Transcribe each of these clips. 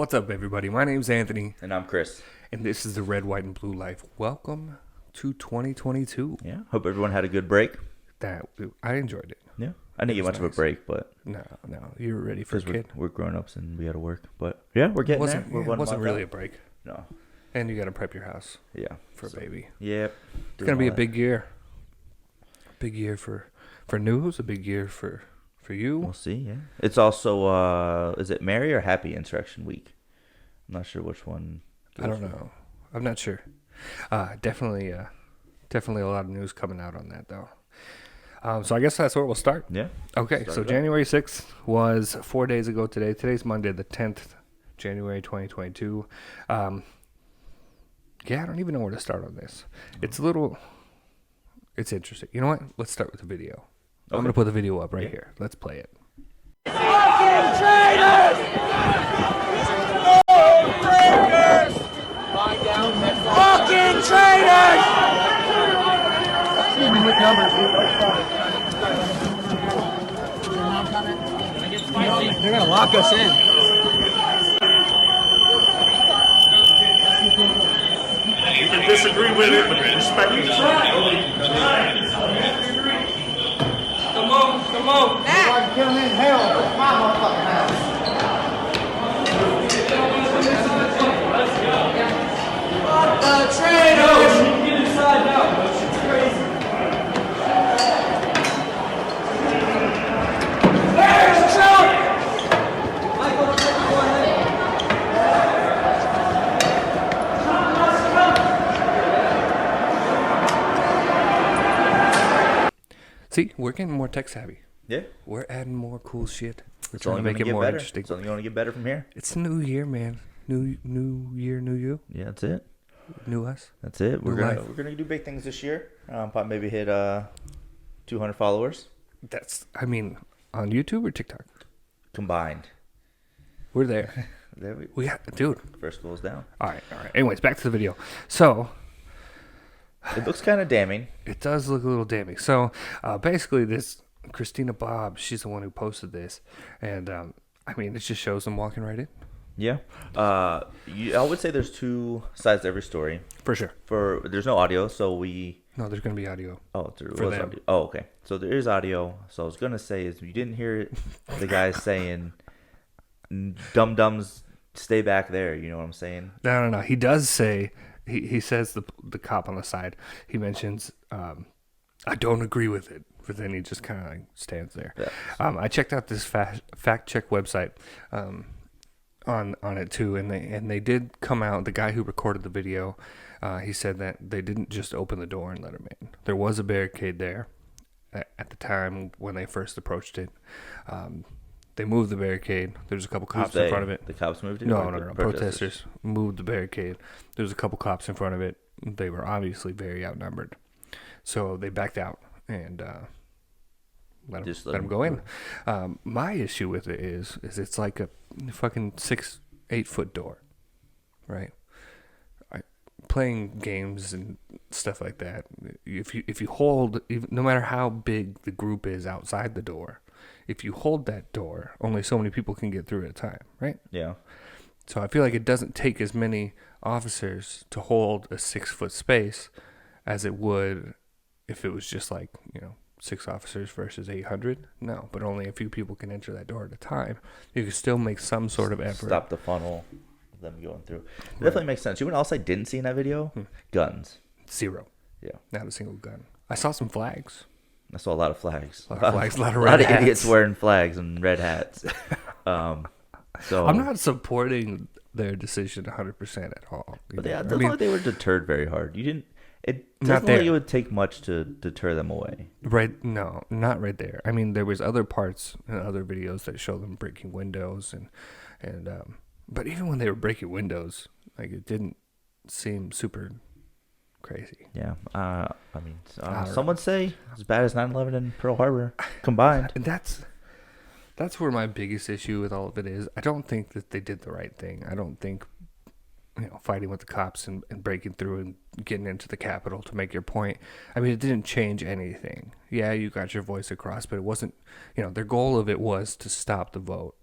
What's up, everybody? My name's Anthony, And I'm Chris. and this is the Red, White, and Blue Life. Welcome to 2022. Yeah. Hope everyone had a good break. I enjoyed it. Yeah. I didn't get much of a break, but No, you were ready for a because kid. we're grown ups and we had to work. But yeah, we're getting there. We're It wasn't really a out. break. No. And you got to prep your house Yeah. for a baby. Yep. It's gonna be a big year. Big year for news. A big year for you. We'll see. Yeah. It's also is it Merry or Happy Insurrection Week? I'm not sure which one. I don't know. I'm not sure. Definitely a lot of news coming out on that though. So I guess that's where we'll start. Yeah. Okay, so January 6th was 4 days ago today. Today's Monday, the 10th, January 2022. Yeah, I don't even know where to start on this. It's interesting. You know what? Let's start with the video. I'm going to put the video up right here. Let's play it. Fucking traitors! Fucking traitors! They're gonna lock us in. You can disagree with it, but respect it. Come on. Matt! Kill him in hell. It's my motherfucking house. Fuck the traitors! Get inside now. There's Trump! Michael, go ahead. See, we're getting more tech savvy. Yeah. We're adding more cool shit. We're It's trying only to make gonna it get more better. interesting. It's only going to get better from here. It's a new year, man. New year, new you. Yeah, that's it. New us. That's it. New We're life. gonna do big things this year. Probably maybe hit 200 followers On YouTube or TikTok? combined. We're there. There We got, dude. first goes down. All right. Anyways, back to the video. So, It looks kind of damning. it does look a little damning. So, basically, this Christina Bob, she's the one who posted this. And, it just shows them walking right in. Yeah. I would say there's two sides to every story. For sure. There's no audio, so we. No, there's going to be audio. Oh, there For was them. audio. Oh, okay. So there is audio. So I was gonna say is you didn't hear the guy saying, "Dum dums, stay back there." You know what I'm saying? No. He does say, he says the cop on the side, he mentions, I don't agree with it. But then he just kind of stands there. Yeah. I checked out this fact check website on it too, and they did come out. The guy who recorded the video, he said that they didn't just open the door and let him in. There was a barricade there at the time when they first approached it. They moved the barricade. There's a couple cops in front of it. The cops moved it. No. or the Protesters moved the barricade. There was a couple cops in front of it. They were obviously very outnumbered, so they backed out and let them go in. My issue with it is it's like a fucking 6-8 foot door, right? Playing games and stuff like that. If you hold, no matter how big the group is outside the door, if you hold that door, only so many people can get through at a time, right? Yeah. So I feel like it doesn't take as many officers to hold a 6 foot space as it would if it was just like, 6 officers versus 800. No, but only a few people can enter that door at a time. You can still make some sort of effort. Stop the funnel of them going through. It definitely makes sense. You know what else I didn't see in that video? Guns. 0. Yeah. Not a single gun. I saw some flags. I saw a lot of flags. A lot of flags, a lot of a red lot of hats. idiots wearing flags and red hats. So I'm not supporting their decision 100% at all. But yeah, it doesn't look like they were deterred very hard. It Not doesn't look like there. it would take much to deter them away. Right? No, not right there. There was other parts in other videos that show them breaking windows and but even when they were breaking windows, like it didn't seem super crazy. Yeah. I don't Some would say as bad as 9/11 and Pearl Harbor combined. And that's where my biggest issue with all of it is. I don't think that they did the right thing. I don't think fighting with the cops and breaking through and getting into the Capitol to make your point. It didn't change anything. Yeah, you got your voice across, but it wasn't, their goal of it was to stop the vote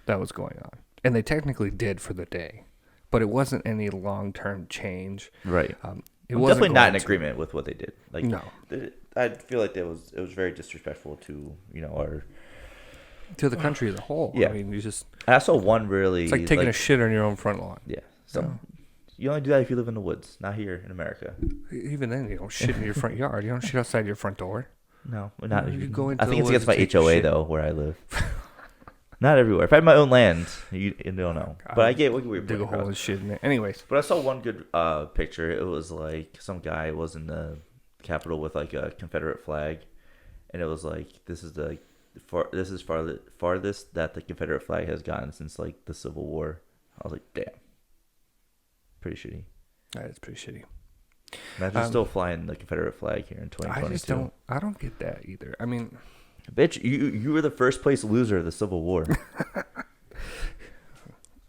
that was going on. and they technically did for the day, but it wasn't any long-term change. Right. It I'm wasn't definitely not in going to- agreement with what they did. Like, No. I feel like it was very disrespectful to our. to the country as a whole. Yeah. I mean, you just I saw one really. it's like taking a shit on your own front lawn. Yeah. So you only do that if you live in the woods, not here in America. Even then, you don't shit in your front yard. You don't shit outside your front door. No, not. You go into I think the it's against my woods and take your HOA shit. though, where I live. Not everywhere. If I had my own land, you don't know. But I get what you're Dig a putting hole across. and shit in it. Anyways, But I saw one good picture. It was like some guy was in the Capitol with like a Confederate flag, and it was like this is farthest that the Confederate flag has gotten since like the Civil War. I was like, damn, pretty shitty. that is pretty shitty. Imagine still flying the Confederate flag here in 2022. I just don't get that either. I mean, Bitch, you were the first place loser of the Civil War.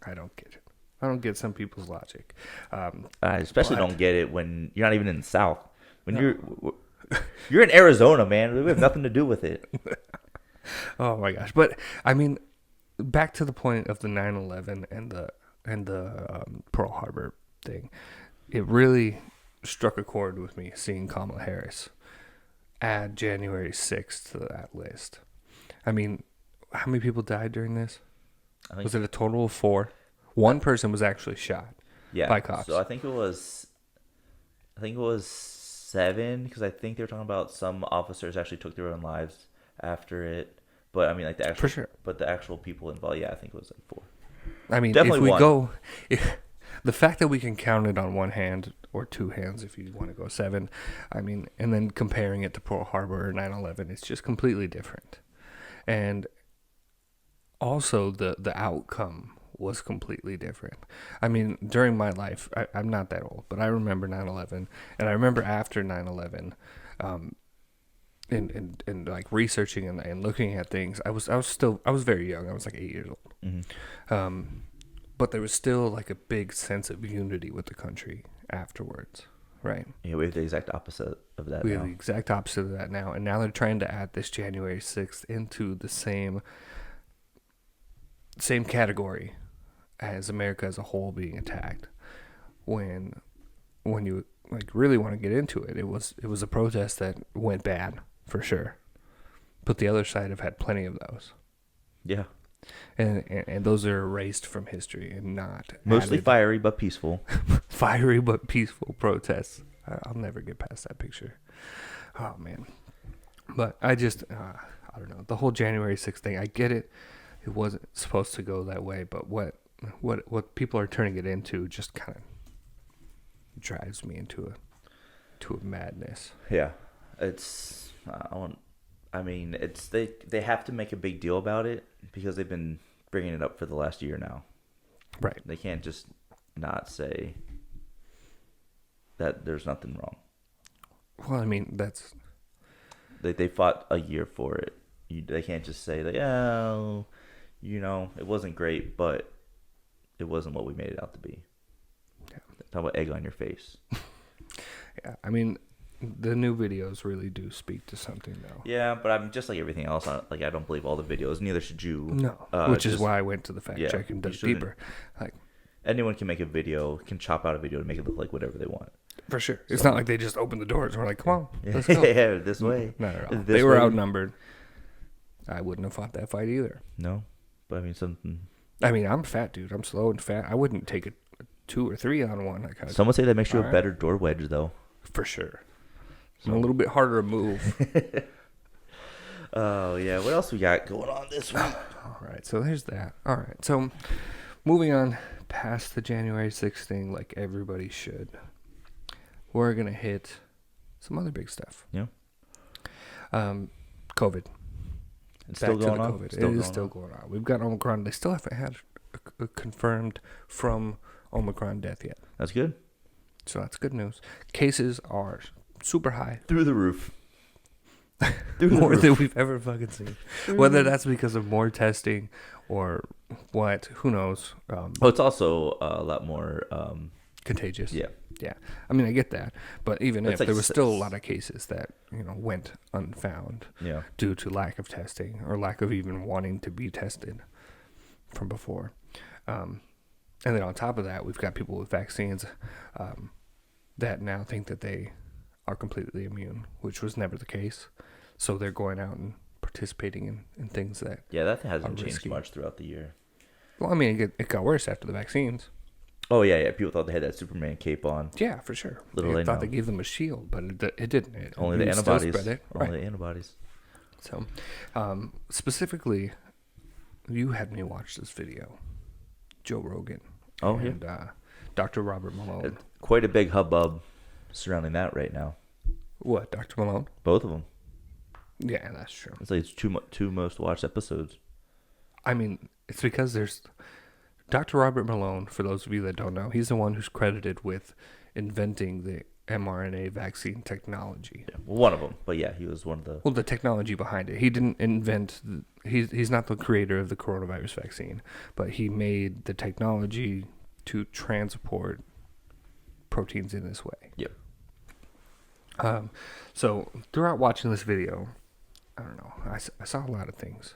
I don't get it. I don't get some people's logic. I especially But- don't get it when you're not even in the South. When you're in Arizona, man, we have nothing to do with it. Oh my gosh! But I mean, back to the point of the 9/11 and the Pearl Harbor thing. It really struck a chord with me seeing Kamala Harris add January 6th to that list. I mean, how many people died during this? I think, Was it a total of 4? One person was actually shot by cops. So I think it was 7 because I think they were talking about some officers actually took their own lives after it. But I mean, like the actual, For sure. But the actual people involved, yeah, I think it was like 4. I mean, Definitely if we one. go, the fact that we can count it on one hand or two hands, if you want to go 7, I mean, and then comparing it to Pearl Harbor or 9/11, it's just completely different. And also, the outcome was completely different. I mean, during my life, I'm not that old, but I remember 9/11, and I remember after 9/11, and like researching and looking at things, I was very young. I was like 8 years old. Mm-hmm. But there was still like a big sense of unity with the country afterwards, right? Yeah, we have the exact opposite of that We now. have the exact opposite of that now, and now they're trying to add this January 6th into the same category as America as a whole being attacked. When you like really want to get into it, it was a protest that went bad for sure, but the other side have had plenty of those. Yeah. And those are erased from history and not Mostly added. fiery but peaceful. Fiery but peaceful protests. I'll never get past that picture. Oh man, but I just I don't know, the whole January 6th thing. I get it. It wasn't supposed to go that way, but what people are turning it into just kind of drives me into a madness. Yeah, it's it's they have to make a big deal about it because they've been bringing it up for the last year now. Right. They can't just not say that there's nothing wrong. Well, I mean, that's They fought a year for it. They can't just say like, oh, it wasn't great, but it wasn't what we made it out to be. Yeah. Talk about egg on your face. yeah. I mean, the new videos really do speak to something, though. Yeah, but I'm just like everything else. I don't believe all the videos. Neither should you. No, which is why I went to the fact yeah, check and you dug shouldn't. deeper. Like, Anyone can make a video, can chop out a video to make it look like whatever they want. for sure. It's not like they just opened the doors and were like, come on, let's go. Yeah, this way. Not at all. This They were way. outnumbered. I wouldn't have fought that fight either. No, but I mean something. I mean, I'm fat, dude. I'm slow and fat. I wouldn't take a 2 or 3 on one. Like, Some would say that makes you a Alright. better door wedge, though. for sure. I'm a little bit harder to move. Oh yeah, what else we got going on this week? All right, so there's that. All right, so moving on past the January 6th thing, like everybody should, we're going to hit some other big stuff. Yeah, COVID. it's still going on. COVID. It is still going on. We've got Omicron. They still haven't had a confirmed from Omicron death yet. That's good. So that's good news. Cases are super high. Through the roof. Through the More roof. than we've ever fucking seen. Whether that's because of more testing or what, who knows. Oh, it's also a lot more. Contagious. Yeah. Yeah. I mean, I get that. But even It's if like there was still a lot of cases that, went unfound Yeah. due to lack of testing or lack of even wanting to be tested from before. And then on top of that, we've got people with vaccines that now think that they are completely immune, which was never the case. So they're going out and participating in things that that hasn't are changed risky. much throughout the year. Well, I mean, it got worse after the vaccines. Oh yeah. People thought they had that Superman cape on. Yeah, for sure. Little They they thought know. they gave them a shield, but it didn't. Only the You still antibodies. spread it. Only Right. the antibodies. So, specifically, you had me watch this video, Joe Rogan. Oh, yeah. and Dr. Robert Malone. Quite a big hubbub surrounding that right now. What, Dr. Malone? Both of them. Yeah, that's true. It's like it's two most watched episodes. I mean, it's because there's Dr. Robert Malone, for those of you that don't know, he's the one who's credited with inventing the mRNA vaccine technology. Yeah, well, one of them, but yeah, he was one of the. Well, the technology behind it. He didn't invent. He's not the creator of the coronavirus vaccine, but he made the technology to transport proteins in this way. Yep. So throughout watching this video, I don't know. I saw a lot of things.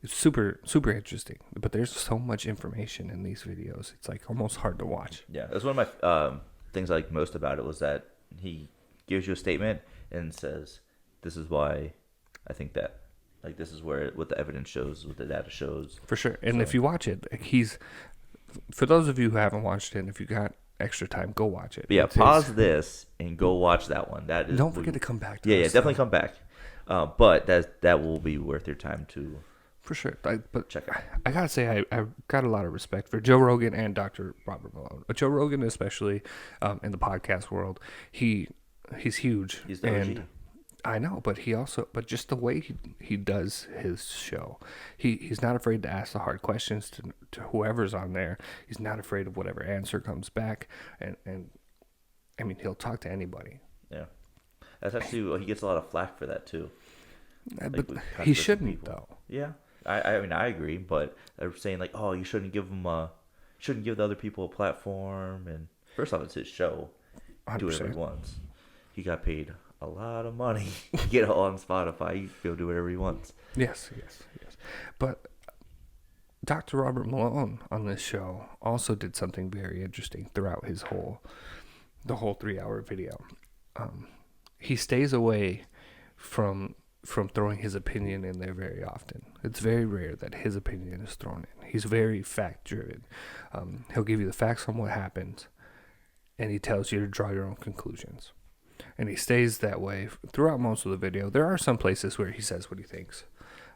It's super interesting, but there's so much information in these videos. It's like almost hard to watch. Yeah, that's one of my things I like most about it was that he gives you a statement and says, "This is why I think that." Like this is what the evidence shows, what the data shows. For sure. And So- if you watch it, for those of you who haven't watched it, and if you got extra time, go watch it. But yeah, It's pause this and go watch that one. That is. Don't forget to come back to Yeah, us, definitely though. come back. But that will be worth your time to. For sure. But Check it. I gotta say, I got a lot of respect for Joe Rogan and Dr. Robert Malone. Joe Rogan, especially in the podcast world, he's huge. He's the and OG. I know, but just the way he does his show, he's not afraid to ask the hard questions to whoever's on there. He's not afraid of whatever answer comes back, and I mean, he'll talk to anybody. Yeah, that's actually he gets a lot of flack for that too. But with he controversial shouldn't, people. though. Yeah, I mean I agree, but they're saying like, oh, you shouldn't give the other people a platform. And first off, it's his show. Do whatever he 100%. wants. He got paid a lot of money to get it all on Spotify. He can go do whatever he wants. Yes. But Dr. Robert Malone on this show also did something very interesting throughout the whole 3-hour video. He stays away from throwing his opinion in there very often. It's very rare that his opinion is thrown in. He's very fact driven. He'll give you the facts on what happened, and he tells you to draw your own conclusions. And he stays that way throughout most of the video. There are some places where he says what he thinks,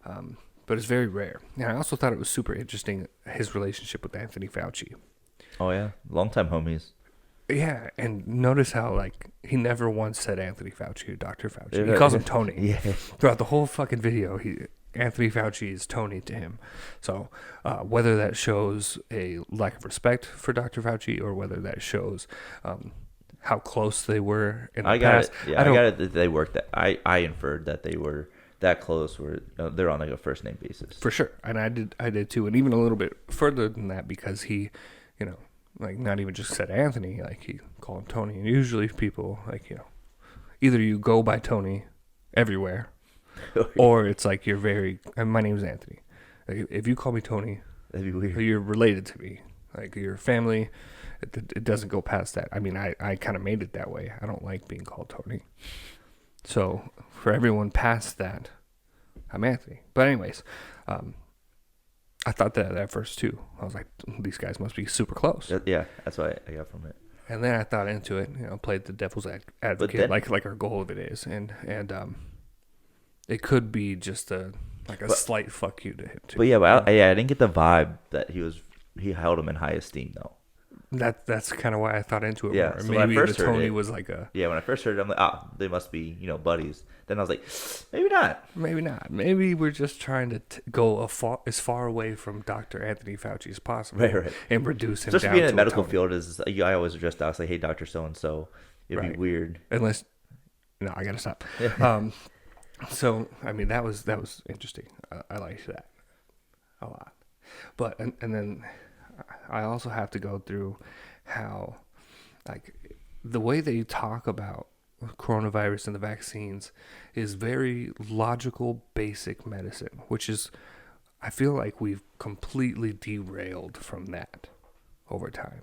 but it's very rare. And I also thought it was super interesting, his relationship with Anthony Fauci. Oh yeah, longtime homies. Yeah, and notice how, like, he never once said Anthony Fauci or Dr. Fauci. Yeah. He calls him Tony. Yeah. Throughout the whole fucking video, Anthony Fauci is Tony to him. So whether that shows a lack of respect for Dr. Fauci or whether that shows how close they were in the I got past. it. Yeah, I got it. That they worked. That I inferred that they were that close. Where they're on like a first name basis. For sure. And I did too. And even a little bit further than that, because he, like, not even just said Anthony, like, he called him Tony. And usually people, like, either you go by Tony everywhere, or it's like you're my name's Anthony. Like, if you call me Tony, That'd be weird. you're related to me. Like, your family, it doesn't go past that. I mean, I kind of made it that way. I don't like being called Tony. So for everyone past that, I'm Anthony. But anyways, I thought that at first too. I was like, these guys must be super close. Yeah, that's what I got from it. And then I thought into it, played the devil's advocate, then- like our goal of it is, and it could be just a slight fuck you to him too. But yeah, I didn't get the vibe that he held him in high esteem though. That's kind of why I thought into it Yeah, more. so when I Maybe first the heard Tony it- was like a Yeah, when I first heard it, I'm like, they must be buddies. Then I was like, maybe not. maybe not. Maybe we're just trying to go as far away from Dr. Anthony Fauci as possible, Right. and reduce him Especially down being in to the medical a Tony. field is I always address docs like, hey, Doctor So and So. It'd Right. be weird. Unless, no, I gotta stop. So I mean, that was interesting. I liked that a lot. But and then I also have to go through how, like, the way they talk about coronavirus and the vaccines is very logical, basic medicine, which is I feel like we've completely derailed from that over time.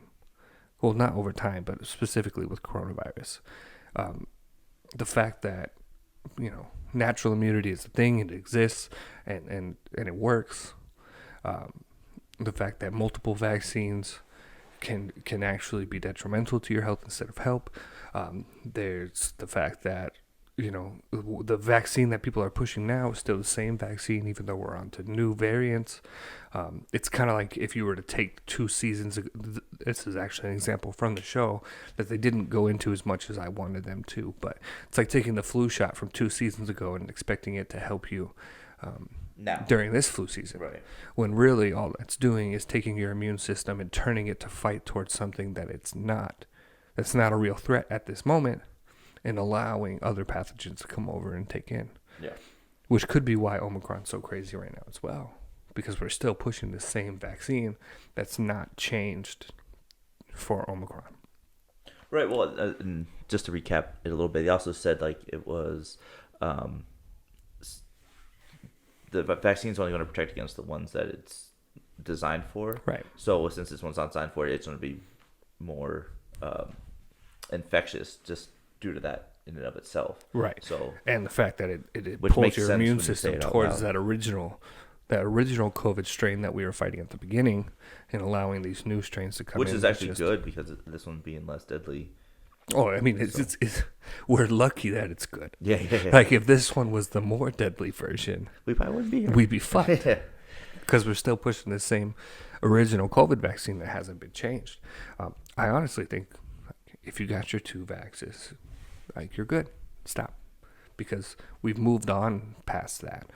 Well, not over time, but specifically with coronavirus. The fact that, natural immunity is a thing, it exists, and it works. The fact that multiple vaccines can actually be detrimental to your health instead of help. There's the fact that, the vaccine that people are pushing now is still the same vaccine, even though we're on to new variants. It's kind of like if you were to take 2 seasons, this is actually an example from the show that they didn't go into as much as I wanted them to, but it's like taking the flu shot from 2 seasons ago and expecting it to help you now during this flu season. Right. When really all it's doing is taking your immune system and turning it to fight towards something that it's not. That's not a real threat at this moment, and allowing other pathogens to come over and take in. Yeah. Which could be why Omicron's so crazy right now as well. Because we're still pushing the same vaccine that's not changed for Omicron. Right. Well, and just to recap it a little bit, they also said like it was the vaccine's only going to protect against the ones that it's designed for. Right. So since this one's not designed for it, it's going to be more infectious just due to that in and of itself. Right. So and the fact that it which pulls makes your sense immune when you say system it out towards loud. that original COVID strain that we were fighting at the beginning, and allowing these new strains to come which in. is actually good because this one being less deadly. Oh, I mean, it's we're lucky that it's good. Yeah. Like if this one was the more deadly version, We probably wouldn't be here. we'd be fucked. Yeah. Because we're still pushing the same original COVID vaccine that hasn't been changed. I honestly think if you got your 2 vaxes, like you're good. Stop. Because we've moved on past that.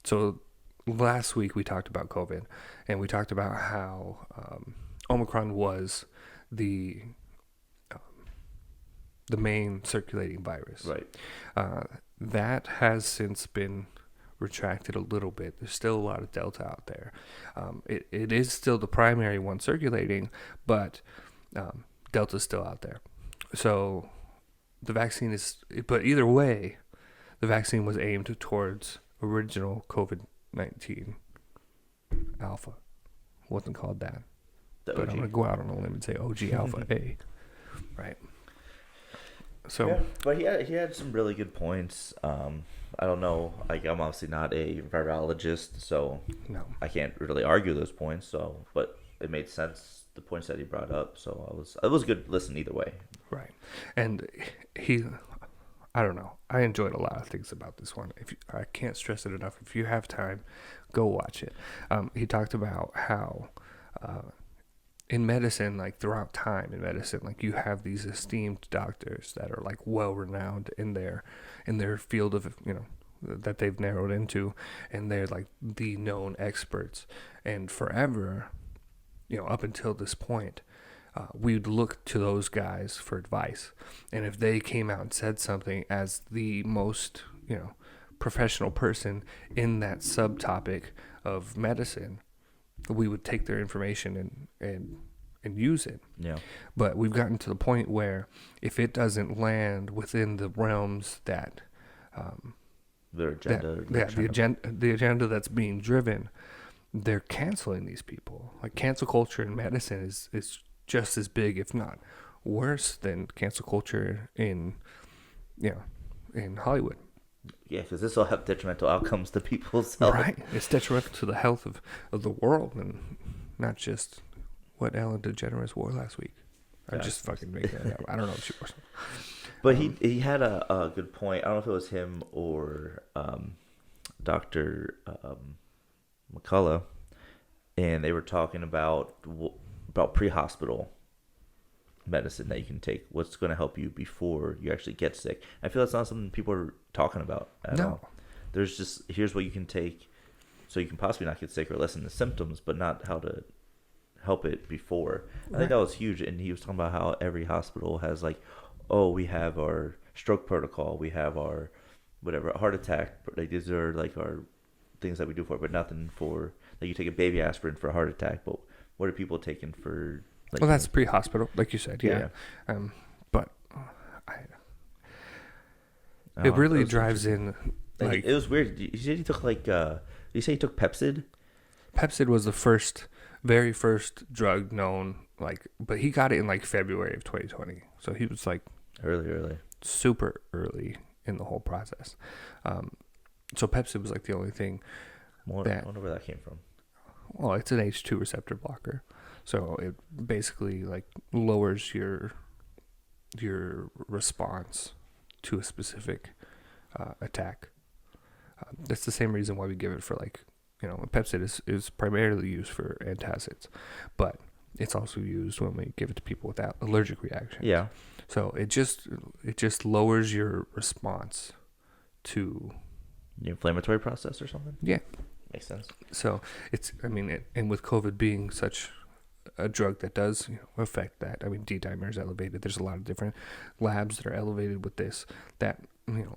So last week we talked about COVID, and we talked about how Omicron was the main circulating virus. Right. That has since been retracted a little bit. There's still a lot of Delta out there. It is still the primary one circulating, but Delta's still out there. So the vaccine is, but either way, the vaccine was aimed towards original COVID-19 alpha. Wasn't called that. The But OG. I'm going to go out on a limb and say OG alpha A. Right. So, Yeah, but he had some really good points. I don't know. Like I'm obviously not a virologist, so no. I can't really argue those points. So, but it made sense the points that he brought up. So it was a good listen either way. Right. And I don't know. I enjoyed a lot of things about this one. I can't stress it enough. If you have time, go watch it. He talked about how in medicine, like throughout time in medicine, like you have these esteemed doctors that are like well renowned in their field of, that they've narrowed into, and they're like the known experts. And forever, up until this point, we'd look to those guys for advice. And if they came out and said something as the most, professional person in that subtopic of medicine, we would take their information and use it. Yeah. But we've gotten to the point where if it doesn't land within the realms that Their agenda. the agenda that's being driven, they're canceling these people. Like cancel culture in medicine is just as big, if not worse, than cancel culture in Hollywood. Yeah, because this will have detrimental outcomes to people's health. Right. It's detrimental to the health of the world, and not just what Ellen DeGeneres wore last week. I just fucking made that up. I don't know if she wore something. But he had a good point. I don't know if it was him or Dr. McCullough, and they were talking about pre-hospital medicine that you can take. What's going to help you before you actually get sick? I feel that's not something people are talking about at all. There's just, here's what you can take so you can possibly not get sick or lessen the symptoms, but not how to help it before. I think that was huge. And he was talking about how every hospital has like, oh, we have our stroke protocol, we have our whatever heart attack. Like these are like our things that we do for it, but nothing for like you take a baby aspirin for a heart attack. But what are people taking for? Like, Well, that's pre-hospital, like you said. Yeah. But I don't it know, really was drives in. Like, Like it was weird. He said he took like You say he took Pepsid? Pepsid was the very first drug known, like, but he got it in like February of 2020. So he was like Early. super early in the whole process. So Pepsid was like the only thing I that, wonder where that came from. well, it's an H2 receptor blocker. So it basically like lowers your response to a specific attack. That's the same reason why we give it for, like, Pepsid is primarily used for antacids, but it's also used when we give it to people without allergic reactions. Yeah. So it just lowers your response to The inflammatory process or something? yeah. Makes sense. So and with COVID being such a drug that does affect that, D-dimer is elevated. There's a lot of different labs that are elevated with this that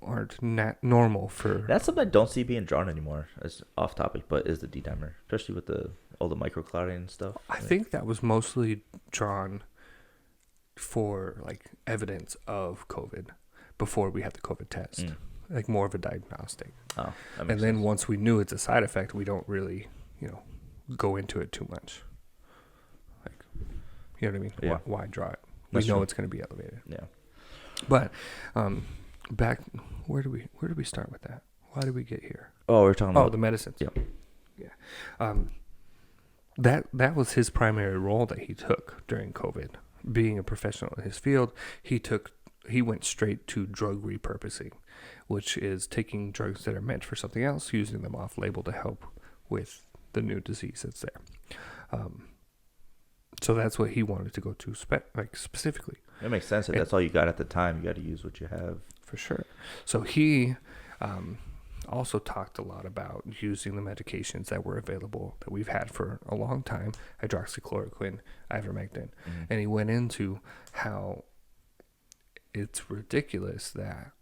aren't normal for. That's something I don't see being drawn anymore. It's off topic, but is the D-dimer, especially with all the microclouding and stuff. I think that was mostly drawn for like evidence of COVID before we had the COVID test, like more of a diagnostic. Oh, that makes And then sense. once we knew it's a side effect, we don't really, go into it too much. Like, you know what I mean? Yeah. Why draw it? That's we know true. it's going to be elevated. Yeah. But back, where do we start with that? Why did we get here? Oh, we're talking Oh, about the medicines. Yep. Yeah. That was his primary role that he took during COVID. Being a professional in his field, he went straight to drug repurposing, which is taking drugs that are meant for something else, using them off label to help with the new disease that's there. So that's what he wanted to go to specifically. It makes sense. If that's all you got at the time, you got to use what you have. For sure. So he also talked a lot about using the medications that were available that we've had for a long time, hydroxychloroquine, ivermectin. And he went into how it's ridiculous that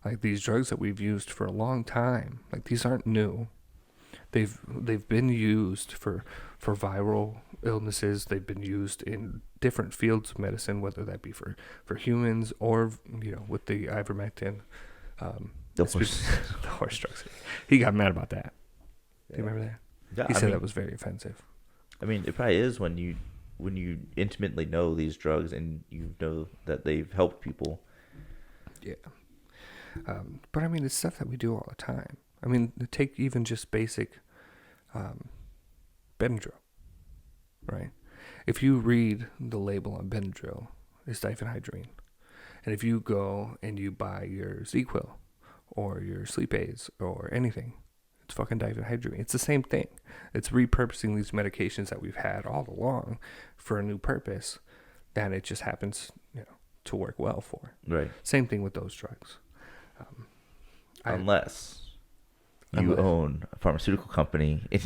like these drugs that we've used for a long time, like these aren't new. They've been used for viral illnesses. They've been used in different fields of medicine, whether that be for humans or with the ivermectin. The horse. The horse drugs. He got mad about that. Do you remember that? Yeah, He said that was very offensive. I mean, it probably is when you intimately know these drugs and you know that they've helped people. Yeah. But it's stuff that we do all the time. Take even just basic Benadryl, right? If you read the label on Benadryl, it's diphenhydramine. And if you go and you buy your ZQuil or your sleep aids or anything, it's fucking diphenhydramine. It's the same thing. It's repurposing these medications that we've had all along for a new purpose that it just happens, to work well for. Right. Same thing with those drugs. Unless you own a pharmaceutical company and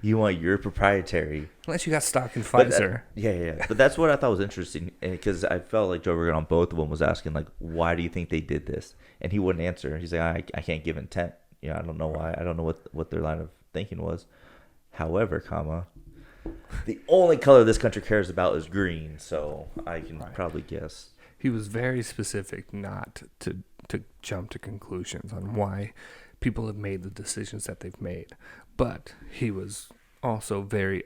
you want your proprietary. Unless you got stock in But Pfizer. yeah. But that's what I thought was interesting, because I felt like Joe Rogan on both of them was asking, like, why do you think they did this? And he wouldn't answer. He's like, I can't give intent. I don't know why. I don't know what their line of thinking was. However, the only color this country cares about is green, so I can probably guess. He was very specific not to jump to conclusions on why people have made the decisions that they've made. But he was also very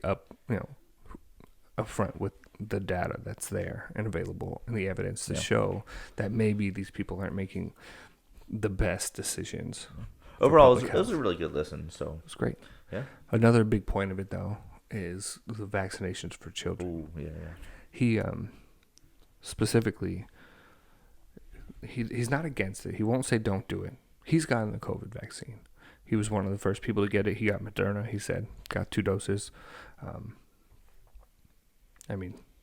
upfront with the data that's there and available and the evidence to show that maybe these people aren't making the best decisions. Overall, it was a really good listen. So It's great. yeah. Another big point of it, though, is the vaccinations for children. Ooh, yeah. He specifically, he's not against it. He won't say don't do it. He's gotten the COVID vaccine. He was one of the first people to get it. He got Moderna. He said got 2 doses.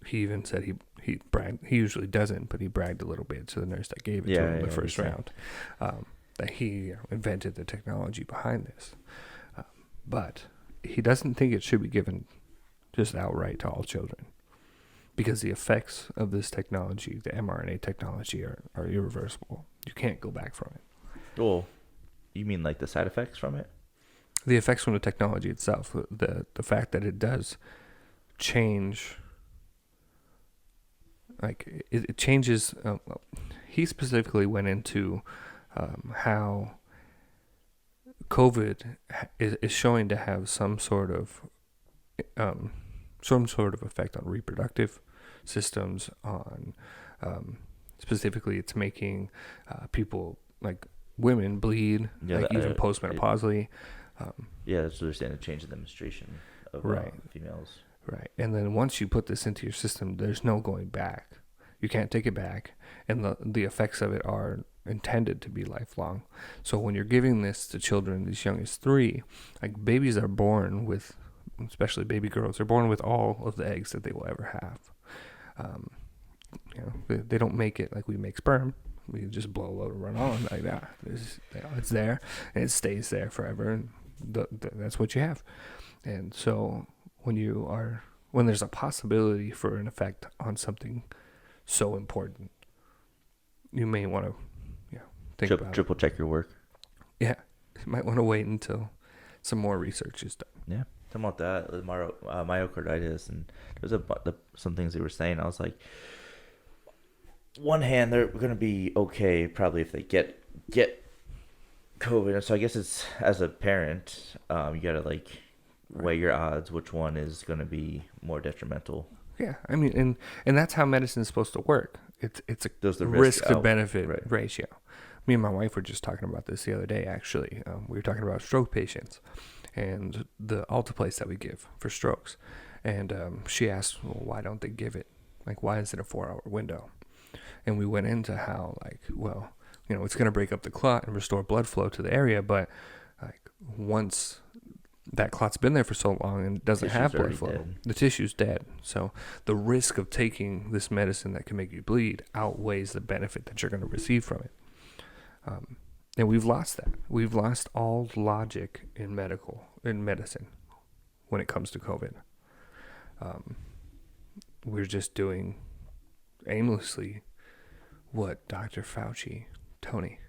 He even said he bragged. He usually doesn't, but he bragged a little bit to the nurse that gave it to him in the first round. That he invented the technology behind this. But he doesn't think it should be given just outright to all children, because the effects of this technology, the mRNA technology, are irreversible. You can't go back from it. Well, you mean like the side effects from it? The effects from the technology itself, the fact that it does change, like it changes. He specifically went into how COVID is showing to have some sort of effect on reproductive systems. On specifically, it's making people like women bleed, Yeah, even postmenopausally. Yeah, that's what they're saying. A change in the menstruation of Right. Females. Right. And then once you put this into your system, there's no going back. You can't take it back. And the effects of it are intended to be lifelong. So when you're giving this to children as young as 3, like babies are born with, especially baby girls, they're born with all of the eggs that they will ever have. They don't make it like we make sperm. We just blow a load and run on like that. It's there and it stays there forever. And that's what you have. And so when there's a possibility for an effect on something so important, you may want to think about triple check your work. Yeah, you might want to wait until some more research is done. Yeah, talking about that with myocarditis, and there's some things they were saying. I was like, one hand, they're gonna be okay probably if they get COVID. And so I guess it's, as a parent, you gotta weigh your odds, which one is gonna be more detrimental. Yeah, I mean, and that's how medicine is supposed to work. It's a risk to benefit ratio. Me and my wife were just talking about this the other day, actually. We were talking about stroke patients and the alteplase that we give for strokes. And she asked, well, why don't they give it? Like, why is it a 4-hour window? And we went into how, it's going to break up the clot and restore blood flow to the area. But, once that clot's been there for so long and doesn't have blood flow, the tissue's dead. So the risk of taking this medicine that can make you bleed outweighs the benefit that you're going to receive from it. And we've lost that. We've lost all logic in medicine when it comes to COVID. We're just doing aimlessly what Dr. Fauci, Tony.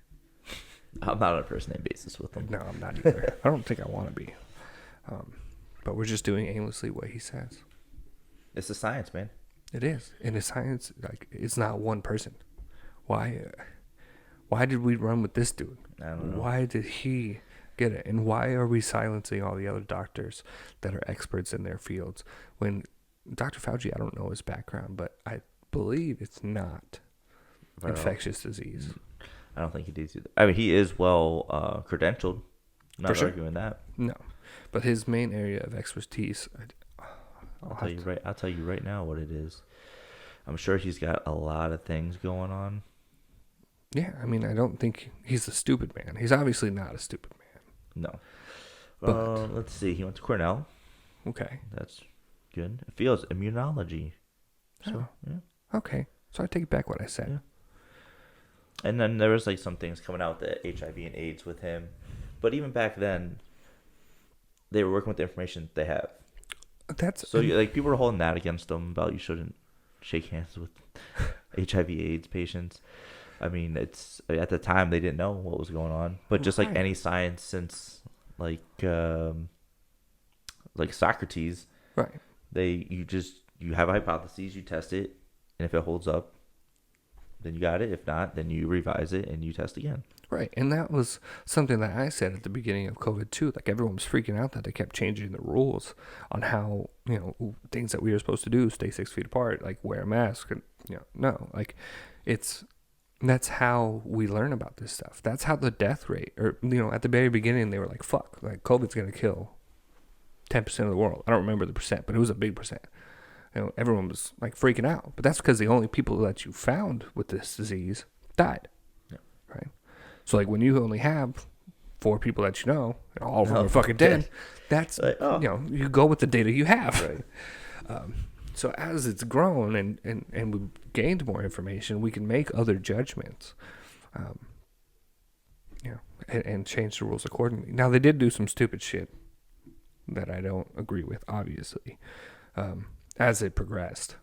I'm not on a first name basis with him. No, I'm not either. I don't think I want to be. But we're just doing aimlessly what he says. It's the science, man. It is. And the science, it's not one person. Why did we run with this dude? I don't know. Why did he get it? And why are we silencing all the other doctors that are experts in their fields? When Dr. Fauci, I don't know his background, but I believe it's not infectious disease. I don't think he does either. I mean, he is well credentialed. I'm not arguing that. No. But his main area of expertise, I'll tell you right now what it is. I'm sure he's got a lot of things going on. Yeah, I mean, I don't think he's a stupid man. He's obviously not a stupid man. No. But let's see. He went to Cornell. Okay. That's good. It feels immunology. So, yeah. Okay. So I take back what I said. Yeah. And then there was some things coming out with the HIV and AIDS with him. But even back then, they were working with the information they have. People were holding that against them about you shouldn't shake hands with HIV/AIDS patients. I mean, it's at the time they didn't know what was going on, but just like any science since like Socrates, right? You have a hypothesis, you test it, and if it holds up, then you got it. If not, then you revise it and you test again. Right, and that was something that I said at the beginning of COVID too. Like everyone was freaking out that they kept changing the rules on how things that we were supposed to do: stay 6 feet apart, like wear a mask, and that's how we learn about this stuff. That's how the death rate, or at the very beginning they were like, "Fuck, like COVID's gonna kill 10% of the world." I don't remember the percent, but it was a big percent. Everyone was like freaking out, but that's because the only people that you found with this disease died. Yeah. Right. So like when you only have 4 people that you know, and all of them are fucking dead, that's you go with the data you have. Right. So as it's grown and we've gained more information, we can make other judgments, and change the rules accordingly. Now they did do some stupid shit that I don't agree with, obviously. As it progressed,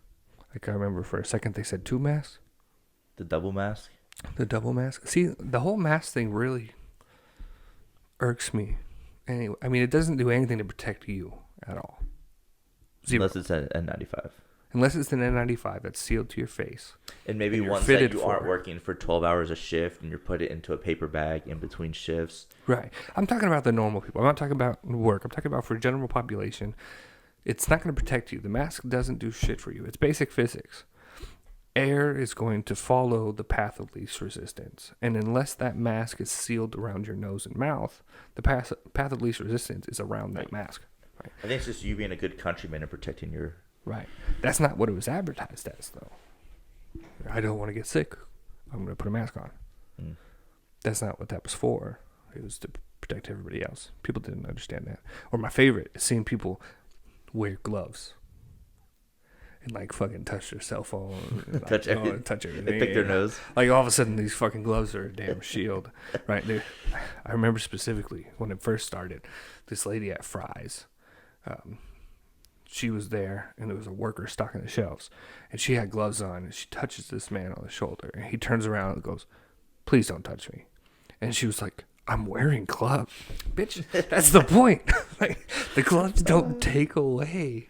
like I remember for a second they said 2 masks. The double mask. The double mask. See, the whole mask thing really irks me. Anyway, I mean, it doesn't do anything to protect you at all. Zero. Unless it's an N95. unless it's an N95 that's sealed to your face. And maybe and you're ones that fitted you for aren't it. working for 12 hours a shift and you're put it into a paper bag in between shifts. Right. I'm talking about the normal people. I'm not talking about work. I'm talking about for general population. It's not going to protect you. The mask doesn't do shit for you. It's basic physics. Air is going to follow the path of least resistance. And unless that mask is sealed around your nose and mouth, the path of least resistance is around that mask. Right. I think it's just you being a good countryman and protecting your... Right. That's not what it was advertised as, though. I don't want to get sick. I'm going to put a mask on. Mm. That's not what that was for. It was to protect everybody else. People didn't understand that. Or my favorite is seeing people wear gloves and like fucking touch their cell phone, and, touch like, everything, touch everything, and pick their nose. Like all of a sudden, these fucking gloves are a damn shield, right? I remember specifically when it first started. This lady at Fry's, she was there, and there was a worker stocking the shelves, and she had gloves on, and she touches this man on the shoulder, and he turns around and goes, "Please don't touch me," and she was like, "I'm wearing gloves, bitch. That's the point. Like the gloves don't take away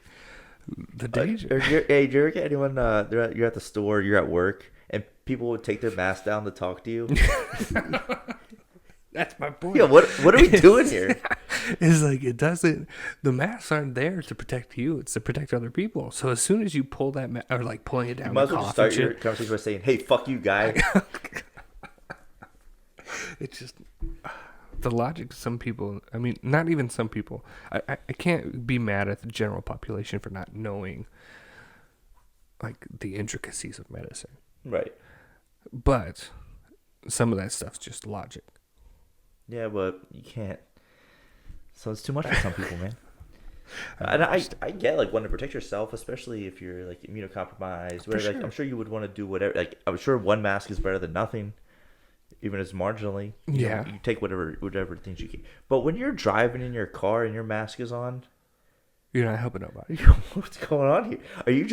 the danger." Hey, do you ever get anyone? You're at the store, you're at work, and people would take their mask down to talk to you. That's my point. Yeah, what are we doing here? It's like it doesn't. The masks aren't there to protect you. It's to protect other people. So as soon as you pull that mask, or like pulling it down, You might as the well just cough and start your shit, conversation by saying, "Hey, fuck you, guy." it's just the logic. Some people, I mean, not even some people. I can't be mad at the general population for not knowing like the intricacies of medicine. Right. But some of that stuff's just logic. Yeah, but you can't. So it's too much for some people, man. And I get like wanting to protect yourself, especially if you're like immunocompromised. Where like I'm sure you would want to do whatever. Like I'm sure one mask is better than nothing, even as marginally. You know, you take whatever things you can. But when you're driving in your car and your mask is on, You're not helping nobody. what's going on here? Are you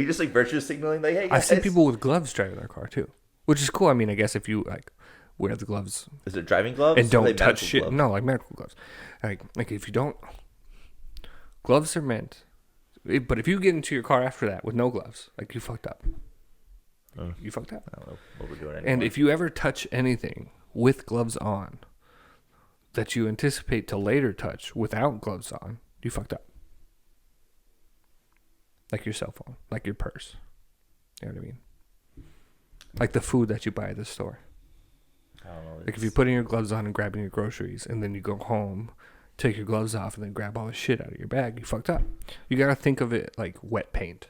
just like virtue signaling like, hey, I've guys? seen people with gloves driving their car too, which is cool. I mean, I guess if you like wear the gloves Is it driving gloves? and Or are don't they touch medical shit, gloves? no, like medical gloves. Like if you don't, gloves are meant. But if you get into your car after that with no gloves, like you fucked up. You fucked up. I don't know what we're doing anymore. And if you ever touch anything with gloves on that you anticipate to later touch without gloves on, you fucked up. Like your cell phone, like your purse. You know what I mean? Like the food that you buy at the store. I don't know. Like if you're putting your gloves on and grabbing your groceries and then you go home, take your gloves off and then grab all the shit out of your bag, you fucked up. You got to think of it like wet paint.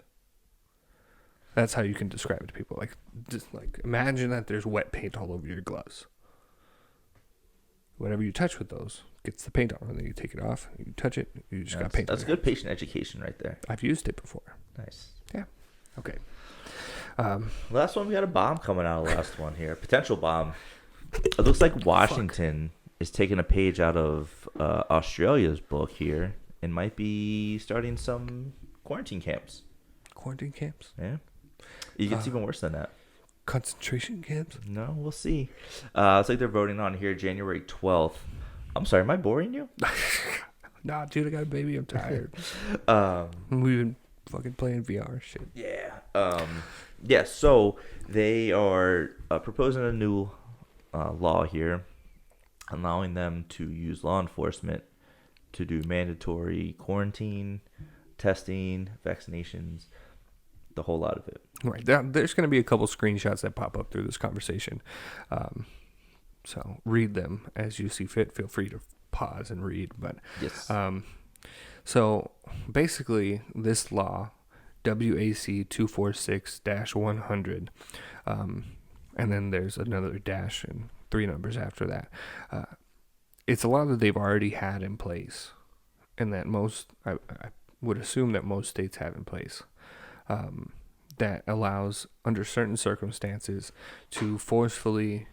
That's how you can describe it to people. Like, just like imagine that there's wet paint all over your gloves. Whatever you touch with those gets the paint on, and then you take it off, you touch it, you just got paint. That's good patient education right there. I've used it before. Nice. Yeah. Okay. Last one, we got a bomb coming out of the last one here. Potential bomb. It looks like Washington is taking a page out of Australia's book here and might be starting some quarantine camps. Quarantine camps? Yeah. It gets even worse than that. Concentration camps? No, we'll see. Looks like they're voting on here January 12th. I'm sorry, am I boring you? Nah, dude, I got a baby. I'm tired. We've been fucking playing VR shit. Yeah. Yeah, so they are proposing a new law here, allowing them to use law enforcement to do mandatory quarantine, testing, vaccinations, the whole lot of it. Right. There's going to be a couple screenshots that pop up through this conversation. So read them as you see fit. Feel free to pause and read. But Yes. So basically, this law, WAC 246-100, and then there's another dash and 3 numbers after that. It's a law that they've already had in place, and that I would assume that most states have in place. That allows, under certain circumstances, to forcefully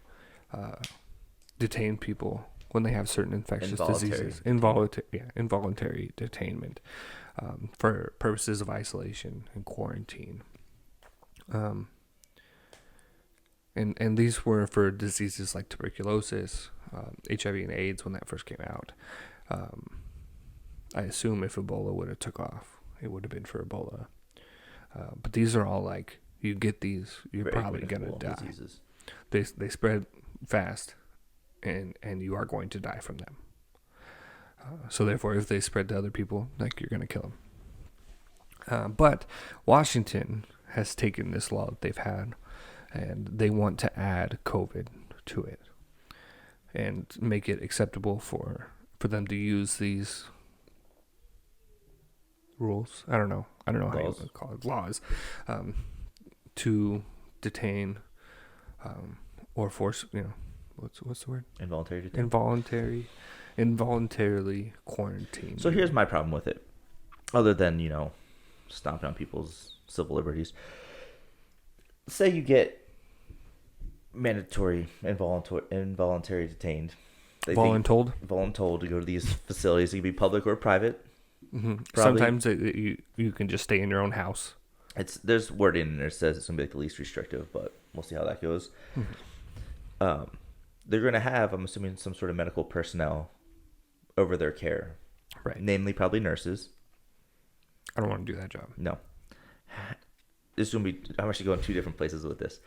detain people when they have certain infectious diseases. Involuntary detainment for purposes of isolation and quarantine. And these were for diseases like tuberculosis, HIV and AIDS when that first came out. I assume if Ebola would have took off, it would have been for Ebola. But these are all like, you get these, you're Very probably gonna communicable die. diseases. They spread fast, and you are going to die from them. So therefore, if they spread to other people, like, you're gonna kill them. But Washington has taken this law that they've had, and they want to add COVID to it and make it acceptable for them to use these rules. I don't know how you Laws. would call it, laws, to detain or force, what's the word? Involuntary detention. Involuntarily quarantine. So here's my problem with it. Other than, stomping on people's civil liberties. Say you get mandatory involuntary detained. Voluntold to go to these facilities. It can be public or private. Mm-hmm. Probably. Sometimes you can just stay in your own house. There's wording in there that says it's gonna be like the least restrictive, but we'll see how that goes. They're gonna have, I'm assuming, some sort of medical personnel over their care, Right. namely probably nurses. I don't want to do that job. No. This is gonna be. I'm actually going two different places with this.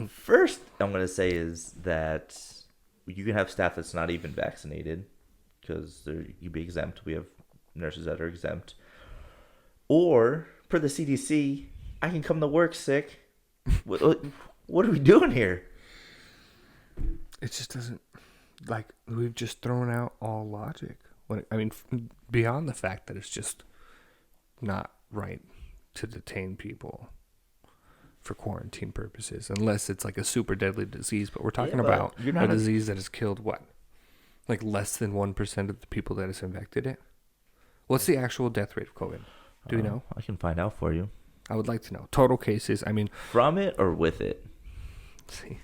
First, I'm gonna say is that you can have staff that's not even vaccinated because you'd be exempt. We have nurses that are exempt. Or per the CDC, I can come to work sick. What are we doing here? It just doesn't, like, we've just thrown out all logic. Beyond the fact that it's just not right to detain people for quarantine purposes, unless it's like a super deadly disease. But we're talking about a disease that has killed what? Like less than 1% of the people that has infected it? What's the actual death rate of COVID? Do we know? I can find out for you. I would like to know. Total cases, From it or with it? See,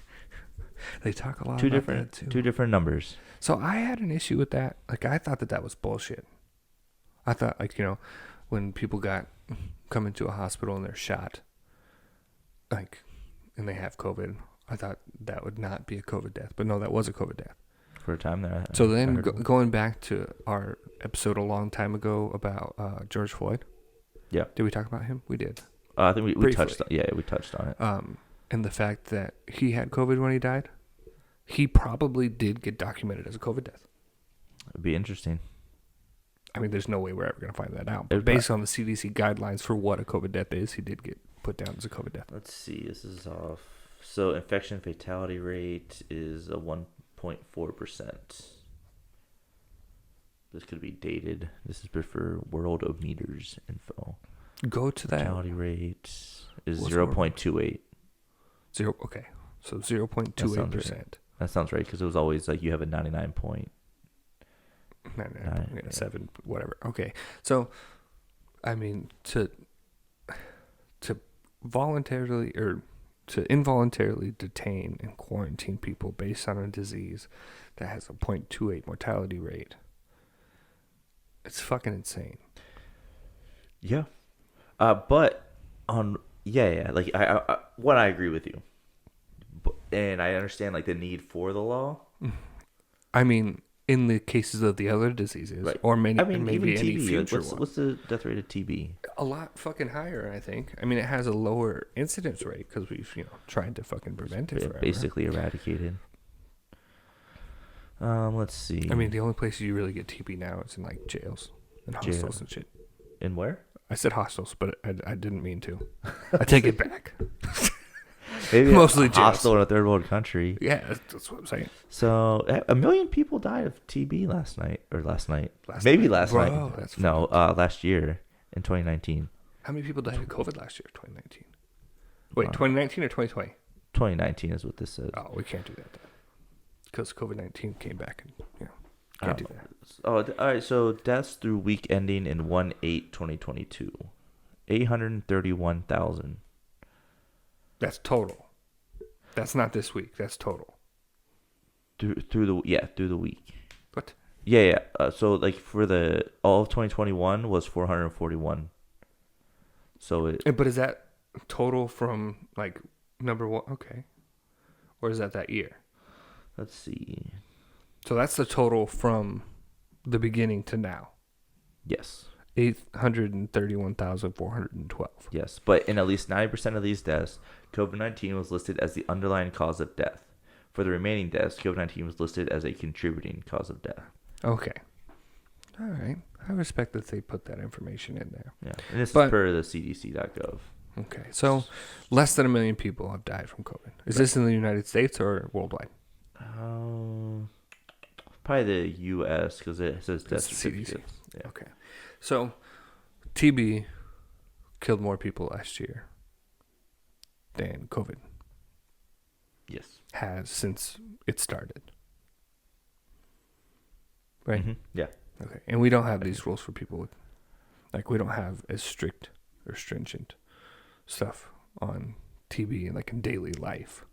they talk a lot Two about different that too. two different numbers. So I had an issue with that. Like, I thought that was bullshit. I thought, when people come into a hospital and they're shot, and they have COVID, I thought that would not be a COVID death. But no, that was a COVID death. For a time there. So then going back to our episode a long time ago about George Floyd. Yeah. Did we talk about him? We did. I think we Briefly. touched on, we touched on it. And the fact that he had COVID when he died, he probably did get documented as a COVID death. It'd be interesting. There's no way we're ever going to find that out. But based on the CDC guidelines for what a COVID death is, he did get put down as a COVID death. Let's see. This is off. So infection fatality rate is a 1.4%. This could be dated. This is for World of Meters info. Go to that. Fatality rate is What's 0.28. Okay. So 0.28%. That sounds right, because it was always like you have a 99 point. 7, whatever. Okay. So, to voluntarily or to involuntarily detain and quarantine people based on a disease that has a 0.28 mortality rate, it's fucking insane. Yeah. But on like I agree with you, and I understand like the need for the law. In the cases of the other diseases, right. or maybe even any TB, future what's the death rate of TB? A lot fucking higher, I think. It has a lower incidence rate because we've tried to fucking prevent it forever. Basically eradicated. Let's see. The only places you really get TB now is in like jails and hostels and shit. In where? I said hostels, but I didn't mean to. I take it back. Maybe Mostly a jails. hostile in a third world country. Yeah, that's what I'm saying. So 1 million people died of TB last night. Last night. That's no, last year in 2019. How many people died of COVID last year, 2019? Wait, 2019 or 2020? 2019 is what this says. Oh, we can't do that then. Because COVID-19 came back and, can't do that. Oh, all right. So deaths through week ending in 1/8/2022. 831,000. That's total. That's not this week. That's total. Through the week. What? Yeah. So like for all of 2021 was 441. So But is that total from like number one? Okay. Or is that year? Let's see. So that's the total from the beginning to now. Yes. 831,412. Yes, but in at least 90% of these deaths, COVID-19 was listed as the underlying cause of death. For the remaining deaths, COVID-19 was listed as a contributing cause of death. Okay. All right. I respect that they put that information in there. Yeah, and this But- is per the CDC.gov. Okay. So less than 1 million people have died from COVID. Is this in the United States or worldwide? Probably the U.S. because it says death It's CDC. certificates. Yeah. Okay. So TB killed more people last year than COVID Yes. has since it started. Right? Mhm. Yeah. Okay. And we don't have these rules for people with, like, we don't have as strict or stringent stuff on TB like in daily life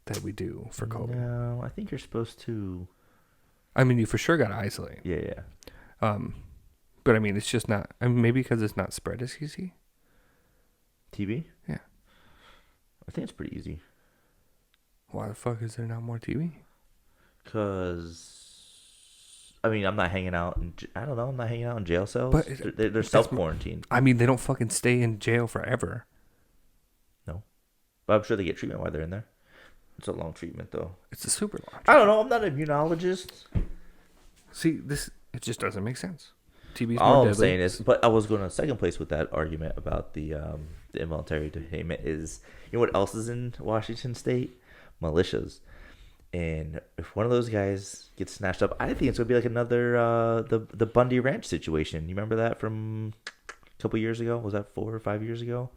that we do for COVID. No, I think you're supposed to. I mean, you for sure got to isolate. Yeah. But I mean, it's just not, I mean, maybe because it's not spread as easy. TB? Yeah. I think it's pretty easy. Why the fuck is there not more TB? Because, I mean, I'm not hanging out in, I don't know, I'm not hanging out in jail cells. But they're self-quarantined. I mean, they don't fucking stay in jail forever. No. But I'm sure they get treatment while they're in there. It's a long treatment, though. It's a super long. I don't know. I'm not an immunologist. See, it just doesn't make sense. TB is more All I'm deadly. saying is, but I was going to second place with that argument about the involuntary detainment is, you know what else is in Washington State? Militias. And if one of those guys gets snatched up, I think it's going to be like another, the Bundy Ranch situation. You remember that from a couple years ago? Was that 4 or 5 years ago?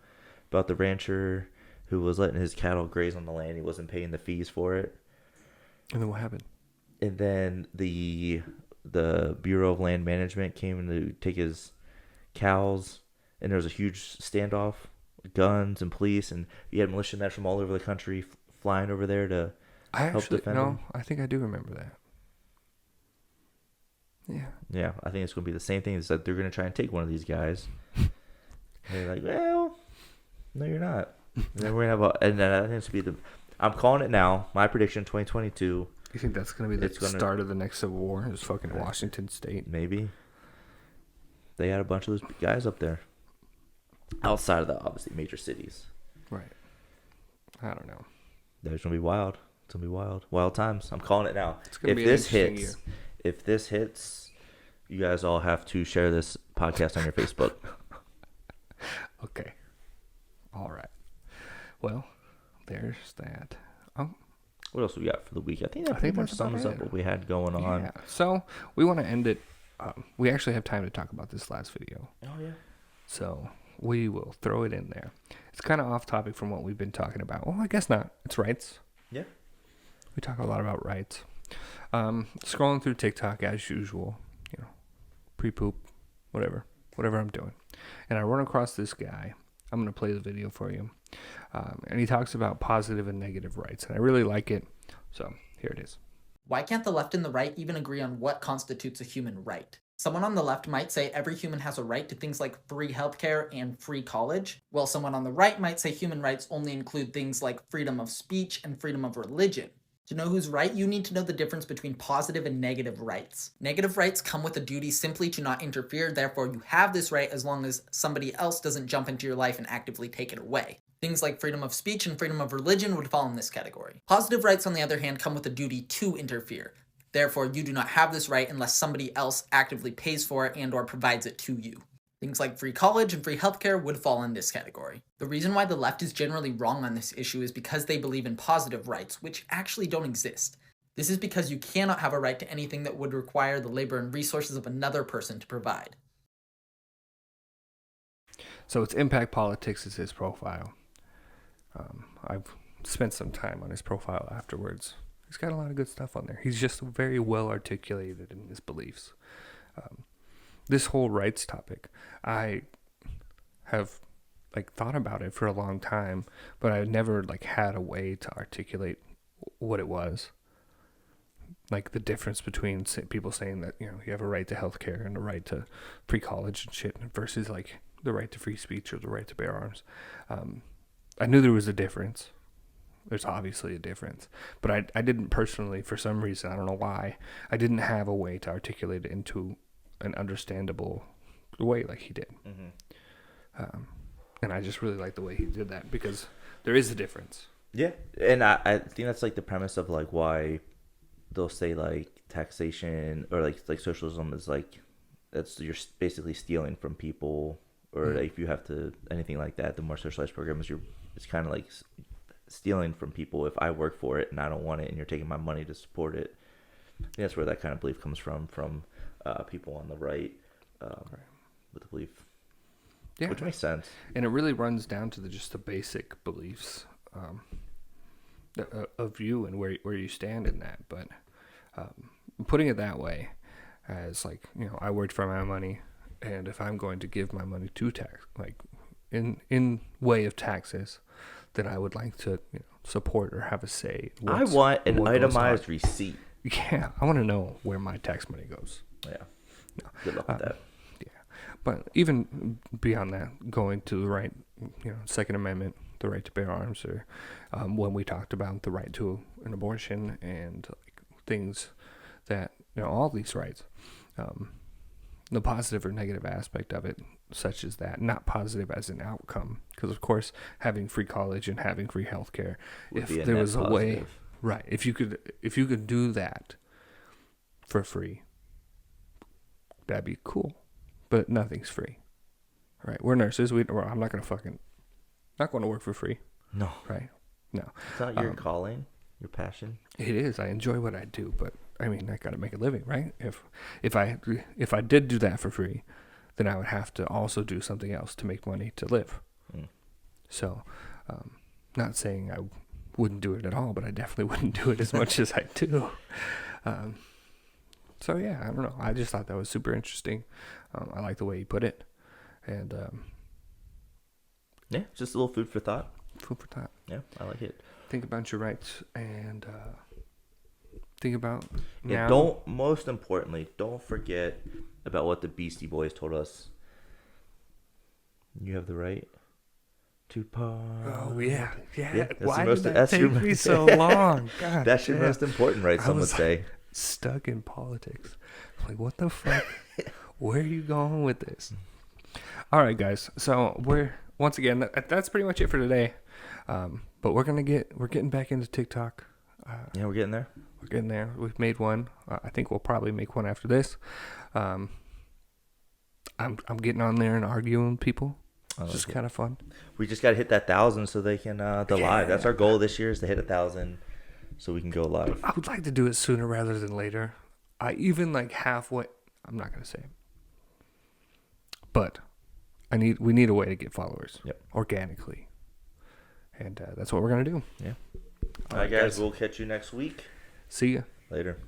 About the rancher who was letting his cattle graze on the land. He wasn't paying the fees for it. And then what happened? And then the Bureau of Land Management came in to take his cows, and there was a huge standoff, guns and police, and you had militiamen from all over the country flying over there to help defend them. I think I do remember that. Yeah. Yeah, I think it's going to be the same thing. It's that they're going to try and take one of these guys. And they're like, well, no, you're not. And then we're going to have and then I think it's going to be I'm calling it now. My prediction, 2022. You think that's going to be the start of the next Civil War? Is fucking Washington State? Maybe. They had a bunch of those guys up there. Outside of the, obviously, major cities. Right. I don't know. That's going to be wild. It's going to be wild. Wild times. I'm calling it now. It's gonna be an interesting year. If this hits, you guys all have to share this podcast on your Facebook. Okay. All right. Well, there's that. Oh, What else we got for the week? I think that I pretty think much that's about sums up it. what we had going on. yeah. So we want to end it. We actually have time to talk about this last video. Oh, yeah. So we will throw it in there. It's kind of off topic from what we've been talking about. Well, I guess not. It's rights. Yeah. We talk a lot about rights. Scrolling through TikTok as usual, pre-poop, whatever I'm doing. And I run across this guy. I'm going to play the video for you. And he talks about positive and negative rights. And I really like it. So here it is. Why can't the left and the right even agree on what constitutes a human right? Someone on the left might say every human has a right to things like free healthcare and free college, while someone on the right might say human rights only include things like freedom of speech and freedom of religion. To know who's right, you need to know the difference between positive and negative rights. Negative rights come with a duty simply to not interfere, therefore you have this right as long as somebody else doesn't jump into your life and actively take it away. Things like freedom of speech and freedom of religion would fall in this category. Positive rights, on the other hand, come with a duty to interfere. Therefore, you do not have this right unless somebody else actively pays for it and/or provides it to you. Things like free college and free healthcare would fall in this category. The reason why the left is generally wrong on this issue is because they believe in positive rights, which actually don't exist. This is because you cannot have a right to anything that would require the labor and resources of another person to provide. So it's Impact Politics is his profile. I've spent some time on his profile afterwards. He's got a lot of good stuff on there. He's just very well articulated in his beliefs. This whole rights topic, I have thought about it for a long time, but I never had a way to articulate what it was. Like the difference between people saying that you have a right to healthcare and a right to free college and shit versus the right to free speech or the right to bear arms. I knew there was a difference. There's obviously a difference, but I didn't personally, for some reason, I don't know why, I didn't have a way to articulate it into an understandable away like he did. And I just really like the way he did that because there is a difference. Yeah, and I think that's like the premise of like why they'll say like taxation or like socialism is like you're basically stealing from people, or like if you have to anything like that, the more socialized programs it's kind of like stealing from people. If I work for it and I don't want it, and you're taking my money to support it, I think that's where that kind of belief comes from people on the right with the belief. Yeah, which makes sense. And it really runs down to just the basic beliefs of you and where you stand in that. But putting it that way, as like, you know, I worked for my money, and if I'm going to give my money to tax, like in way of taxes, then I would like to, you know, support or have a say. I want an itemized receipt. Yeah, I want to know where my tax money goes. Yeah. No. Good luck with that. Yeah, but even beyond that, going to the right, you know, Second Amendment, the right to bear arms, or when we talked about the right to an abortion and like things that, you know, all these rights, the positive or negative aspect of it, such as that, not positive as an outcome, because of course having free college and having free healthcare, if there was a way, right, if you could do that for free, that'd be cool. But nothing's free, right? We're nurses. I'm not going to work for free. No. Right? No. It's not your calling, your passion. It is. I enjoy what I do, but I mean, I got to make a living, right? If I did do that for free, then I would have to also do something else to make money to live. So, not saying I wouldn't do it at all, but I definitely wouldn't do it as much as I do. So yeah, I don't know. I just thought that was super interesting. I like the way he put it, and yeah, just a little food for thought. Food for thought. Yeah, I like it. Think about your rights, and think about yeah. now. Most importantly, don't forget about what the Beastie Boys told us. You have the right to party. Oh yeah. Why did that take me so long? God, that's your most important right. Some would say. Stuck in politics. Like, what the fuck? Where are you going with this? All right, guys. So once again, that's pretty much it for today. But we're getting back into TikTok. Yeah, we're getting there. We're getting there. We've made one. I think we'll probably make one after this. I'm getting on there and arguing with people. It's just kind of fun. We just got to hit that 1,000 so they can live. That's our goal this year, is to hit 1,000 so we can go live. I would like to do it sooner rather than later. I even like halfway. I'm not gonna say it, but we need a way to get followers. Yep. Organically, and that's what we're gonna do. Yeah. All right, guys. We'll catch you next week. See ya. Later.